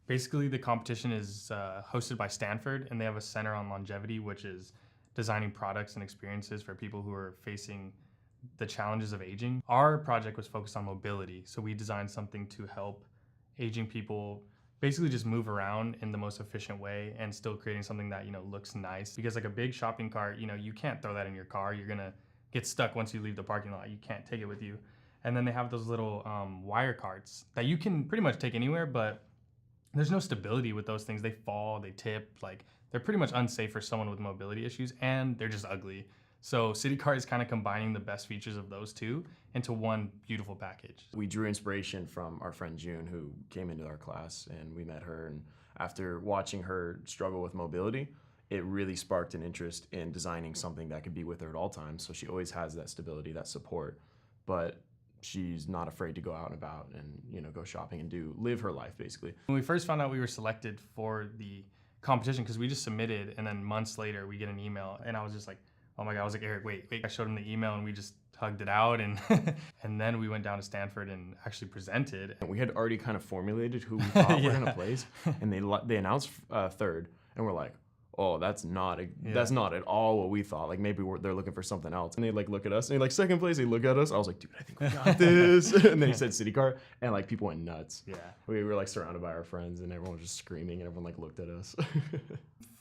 Basically, the competition is hosted by Stanford, and they have a center on longevity, which is designing products and experiences for people who are facing the challenges of aging. Our project was focused on mobility, so we designed something to help aging people basically just move around in the most efficient way and still creating something that looks nice. Because like a big shopping cart, you can't throw that in your car. You're gonna get stuck once you leave the parking lot. You can't take it with you. And then they have those little wire carts that you can pretty much take anywhere, but there's no stability with those things. They fall, they tip, like they're pretty much unsafe for someone with mobility issues, and they're just ugly. So City Cart is kind of combining the best features of those two into one beautiful package. We drew inspiration from our friend June, who came into our class, and we met her. And after watching her struggle with mobility, it really sparked an interest in designing something that could be with her at all times. So she always has that stability, that support, but she's not afraid to go out and about and go shopping and live her life basically. When we first found out we were selected for the competition, because we just submitted, and then months later we get an email, and I was just like, oh my God, I was like, Eric, wait. I showed him the email and we just hugged it out, and and then we went down to Stanford and actually presented. And we had already kind of formulated who we thought were gonna place, and they announced third, and we're like, oh, that's not at all what we thought. Like maybe they're looking for something else. And they like look at us, and like second place, they look at us. I was like, dude, I think we got this. And then he said City Cart, and like people went nuts. Yeah. We were like surrounded by our friends, and everyone was just screaming, and everyone like looked at us.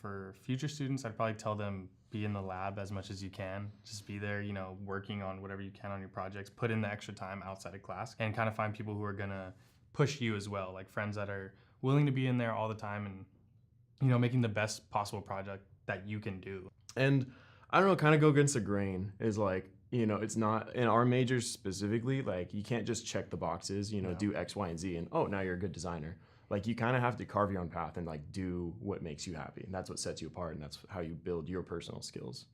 For future students, I'd probably tell them, be in the lab as much as you can. Just be there, working on whatever you can on your projects. Put in the extra time outside of class, and kind of find people who are gonna push you as well, like friends that are willing to be in there all the time and making the best possible project that you can do. And I don't know, kind of go against the grain is like, it's not, in our majors specifically, like you can't just check the boxes, do X, Y, and Z, and oh, now you're a good designer. Like you kind of have to carve your own path and like do what makes you happy. And that's what sets you apart, and that's how you build your personal skills.